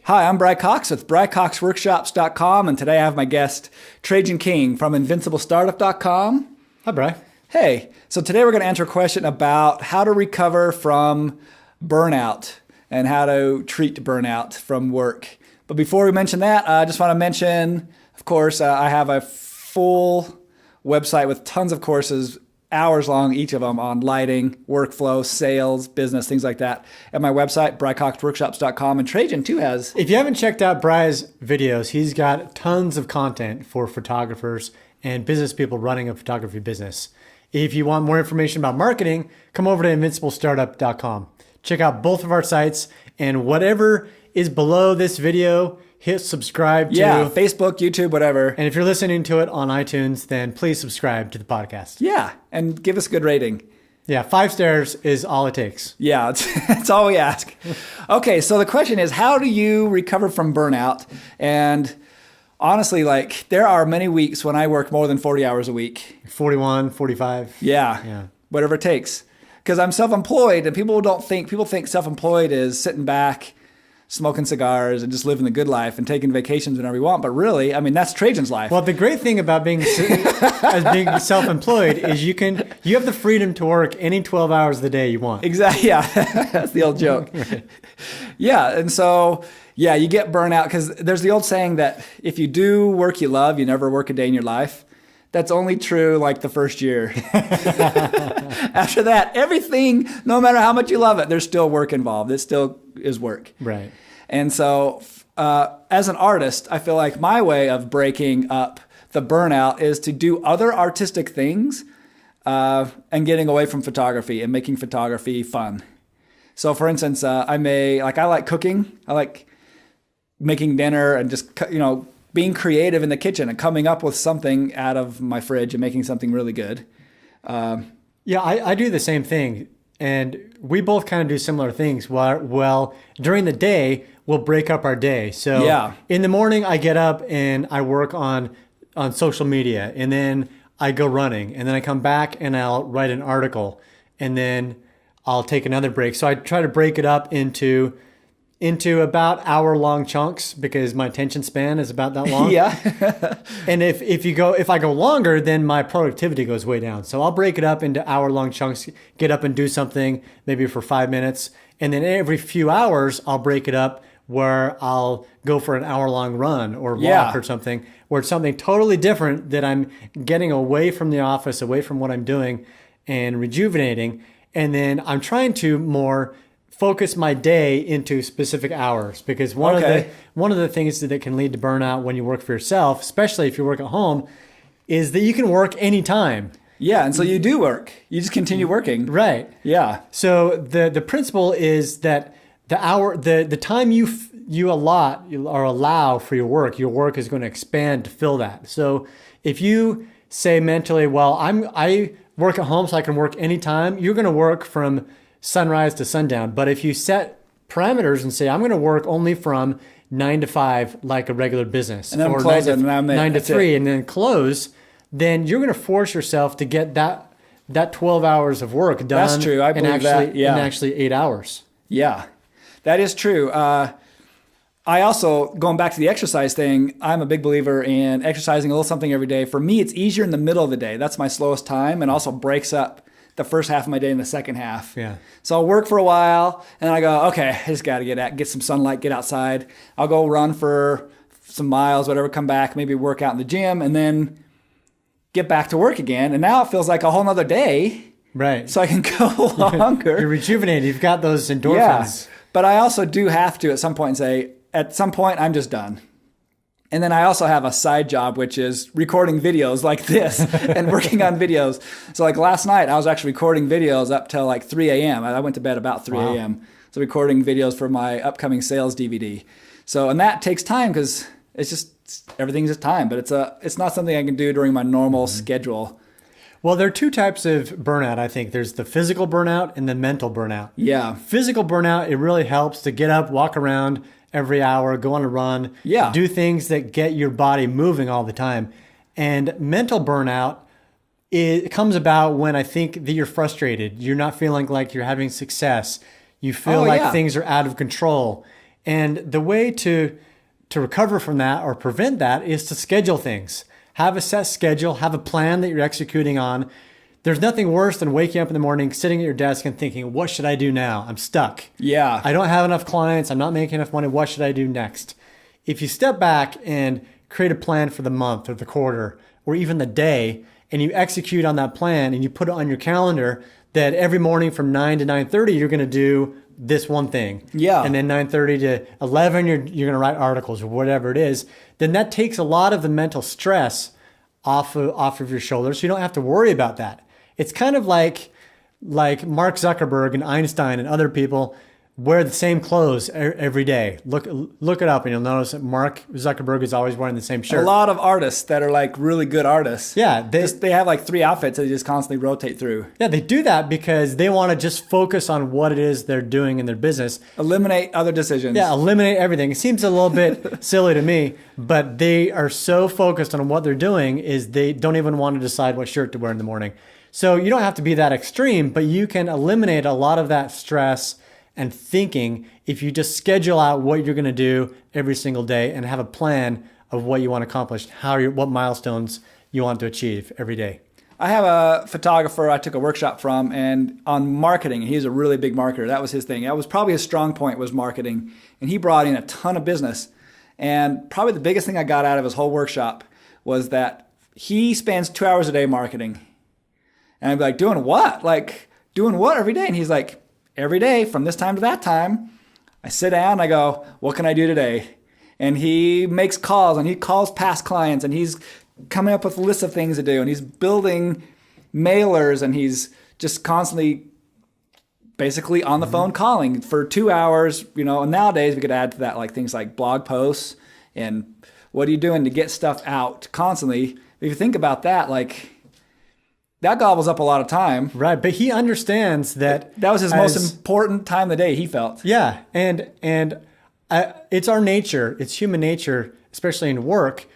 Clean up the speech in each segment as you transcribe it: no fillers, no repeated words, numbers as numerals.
Hi, I'm Bry Cox with BryCoxWORKSHOPS.com, and today I have my guest, Trajan King from InvincibleStartup.com. Hi, Bry. Hey, so today we're going to answer a question about how to recover from burnout and how to treat burnout from work. But before we mention that, I just want to mention, of course, I have a full website with tons of courses, hours long, each of them, on lighting, workflow, sales, business, things like that. At my website, BryCoxWORKSHOPS.com. And Trajan, too, has... If you haven't checked out Bry's videos, he's got tons of content for photographers and business people running a photography business. If you want more information about marketing, come over to InvincibleStartup.com. Check out both of our sites, and whatever is below this video, hit subscribe to. Yeah, Facebook, YouTube, whatever. And if you're listening to it on iTunes, then please subscribe to the podcast. Yeah, and give us a good rating. Yeah, 5 stars is all it takes. Yeah, that's all we ask. Okay, so the question is, how do you recover from burnout? And honestly, there are many weeks when I work more than 40 hours a week. 41, 45. Yeah. Whatever it takes. Because I'm self-employed, and people think self-employed is sitting back, smoking cigars, and just living the good life and taking vacations whenever you want. But really, I mean, that's Trajan's life. Well, the great thing about being self-employed is you have the freedom to work any 12 hours of the day you want. Exactly. Yeah, that's the old joke. Right. Yeah, and so you get burnout because there's the old saying that if you do work you love, you never work a day in your life. That's only true the first year. After that, everything, no matter how much you love it, there's still work involved. It still is work. Right. And so as an artist, I feel like my way of breaking up the burnout is to do other artistic things and getting away from photography and making photography fun. So for instance, I like cooking. I like making dinner and just, being creative in the kitchen and coming up with something out of my fridge and making something really good. Yeah, I do the same thing. And we both kind of do similar things. Well, during the day, we'll break up our day. So in the morning, I get up and I work on social media. And then I go running. And then I come back and I'll write an article. And then I'll take another break. So I try to break it up into about hour-long chunks because my attention span is about that long. Yeah. And if I go longer, then my productivity goes way down. So I'll break it up into hour-long chunks, get up and do something maybe for 5 minutes. And then every few hours, I'll break it up where I'll go for an hour-long run or walk or something, where it's something totally different that I'm getting away from the office, away from what I'm doing and rejuvenating. And then I'm trying to more focus my day into specific hours, because one of the things that can lead to burnout when you work for yourself, especially if you work at home, is that you can work anytime. Yeah, and so you do work. You just continue working. Right. Yeah. So the principle is that the time you allot or allow for your work is going to expand to fill that. So if you say mentally, well, I work at home so I can work anytime, you're going to work from sunrise to sundown. But if you set parameters and say, I'm going to work only from 9 to 5 like a regular business, and then or close 9 to 3 and then close, then you're going to force yourself to get that 12 hours of work done. That's true. I believe that. Yeah. In actually 8 hours. Yeah, that is true. I also, going back to the exercise thing, I'm a big believer in exercising a little something every day. For me, it's easier in the middle of the day. That's my slowest time, and also breaks up the first half of my day and the second half. Yeah. So I'll work for a while and I go, okay, I just got to get some sunlight, get outside. I'll go run for some miles, whatever, come back, maybe work out in the gym, and then get back to work again. And now it feels like a whole nother day. Right. So I can go longer. You're rejuvenated. You've got those endorphins. Yeah. But I also do have to at some point say, at some point, I'm just done. And then I also have a side job, which is recording videos like this and working on videos. So last night, I was actually recording videos up till 3 a.m. I went to bed about 3 a.m. So recording videos for my upcoming sales DVD. So, and that takes time because it's just, everything's just time. But it's not something I can do during my normal schedule. Well, there are 2 types of burnout, I think. There's the physical burnout and the mental burnout. Yeah. Physical burnout, it really helps to get up, walk around every hour, go on a run, do things that get your body moving all the time. And mental burnout, it comes about when I think that you're frustrated. You're not feeling like you're having success. You feel things are out of control. And the way to recover from that or prevent that is to schedule things. Have a set schedule, have a plan that you're executing on. There's nothing worse than waking up in the morning, sitting at your desk and thinking, what should I do now? I'm stuck. Yeah. I don't have enough clients. I'm not making enough money. What should I do next? If you step back and create a plan for the month or the quarter or even the day, and you execute on that plan and you put it on your calendar that every morning from 9 to 9:30, you're going to do this one thing. Yeah. And then 9:30 to 11, you're going to write articles or whatever it is. Then that takes a lot of the mental stress off of your shoulders. So you don't have to worry about that. It's kind of like Mark Zuckerberg and Einstein and other people wear the same clothes every day. Look it up and you'll notice that Mark Zuckerberg is always wearing the same shirt. A lot of artists that are like really good artists. Yeah. They have like 3 outfits that they just constantly rotate through. Yeah, they do that because they want to just focus on what it is they're doing in their business. Eliminate other decisions. Yeah, eliminate everything. It seems a little bit silly to me, but they are so focused on what they're doing is they don't even want to decide what shirt to wear in the morning. So you don't have to be that extreme, but you can eliminate a lot of that stress and thinking if you just schedule out what you're going to do every single day and have a plan of what you want to accomplish, what milestones you want to achieve every day. I have a photographer I took a workshop from and on marketing. He's a really big marketer. That was his thing. That was probably his strong point was marketing. And he brought in a ton of business. And probably the biggest thing I got out of his whole workshop was that he spends 2 hours a day marketing. And I'd be like, doing what? Like, doing what every day? And he's like, every day from this time to that time, I sit down and I go, what can I do today? And he makes calls and he calls past clients and he's coming up with a list of things to do and he's building mailers and he's just constantly basically on the phone calling for 2 hours, and nowadays we could add to that like things like blog posts and what are you doing to get stuff out constantly. If you think about that, like that gobbles up a lot of time. Right, but he understands that was his most important time of the day, he felt. Yeah, and it's our nature, it's human nature, especially in work,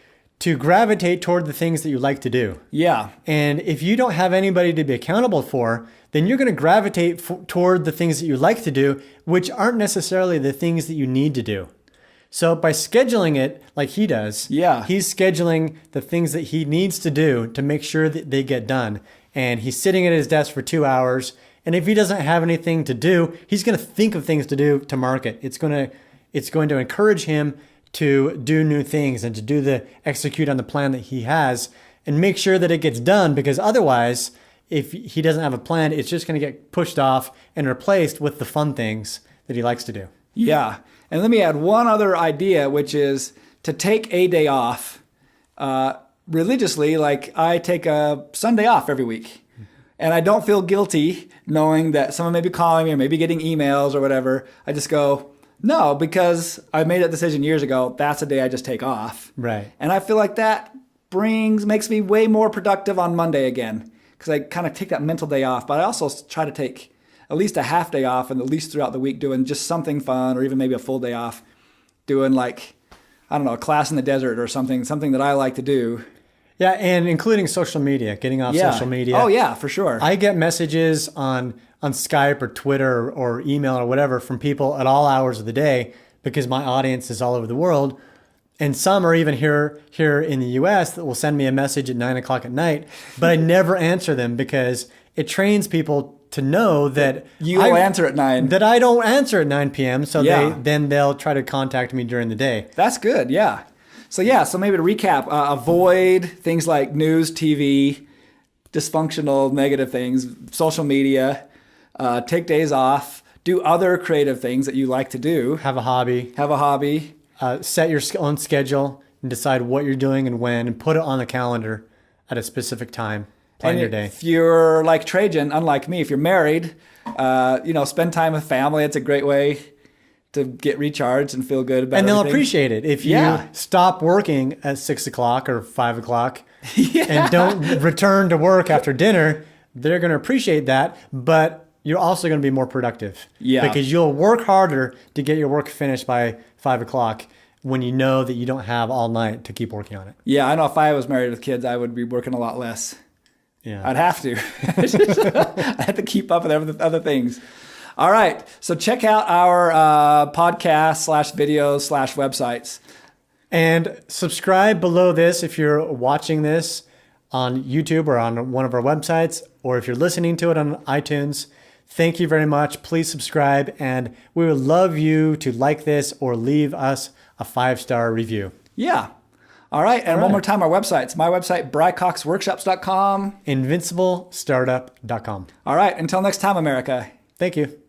to gravitate toward the things that you like to do. Yeah. And if you don't have anybody to be accountable for, then you're going to gravitate toward the things that you like to do, which aren't necessarily the things that you need to do. So by scheduling it like he does, he's scheduling the things that he needs to do to make sure that they get done. And he's sitting at his desk for 2 hours. And if he doesn't have anything to do, he's going to think of things to do to market. It's going to encourage him to do new things and to execute on the plan that he has and make sure that it gets done, because otherwise, if he doesn't have a plan, it's just going to get pushed off and replaced with the fun things that he likes to do. Yeah. And let me add one other idea, which is to take a day off religiously. Like I take a Sunday off every week. And I don't feel guilty knowing that someone may be calling me or maybe getting emails or whatever. I just go, no, because I made that decision years ago. That's a day I just take off. Right. And I feel like that makes me way more productive on Monday again, because I kind of take that mental day off. But I also try to take at least a half day off and at least throughout the week doing just something fun, or even maybe a full day off doing like, I don't know, a class in the desert or something that I like to do. Yeah, and including social media, getting off social media. Oh yeah, for sure. I get messages on Skype or Twitter or email or whatever from people at all hours of the day, because my audience is all over the world. And some are even here in the US that will send me a message at 9 o'clock at night, but I never answer them because it trains people to know that you will answer at 9. That I don't answer at 9 p.m. So they'll try to contact me during the day. That's good. Yeah. So maybe to recap, avoid things like news, TV, dysfunctional, negative things, social media, take days off, do other creative things that you like to do. Have a hobby. Set your own schedule and decide what you're doing and when, and put it on the calendar at a specific time. Plan your day. If you're like Trajan, unlike me, if you're married, spend time with family. It's a great way to get recharged and feel good about And they'll everything. appreciate it. If you stop working at 6 o'clock or 5 o'clock and don't return to work after dinner, they're going to appreciate that, but you're also going to be more productive. Yeah. Because you'll work harder to get your work finished by 5 o'clock when you know that you don't have all night to keep working on it. Yeah, I know if I was married with kids, I would be working a lot less. Yeah, I'd have to. I'd have to keep up with other things. All right. So check out our podcast / videos / websites. And subscribe below this if you're watching this on YouTube or on one of our websites, or if you're listening to it on iTunes. Thank you very much. Please subscribe, and we would love you to like this or leave us a 5-star review. Yeah. All right. And one more time, our websites. My website, BryCoxWORKSHOPS.com. InvincibleStartup.com. All right. Until next time, America. Thank you.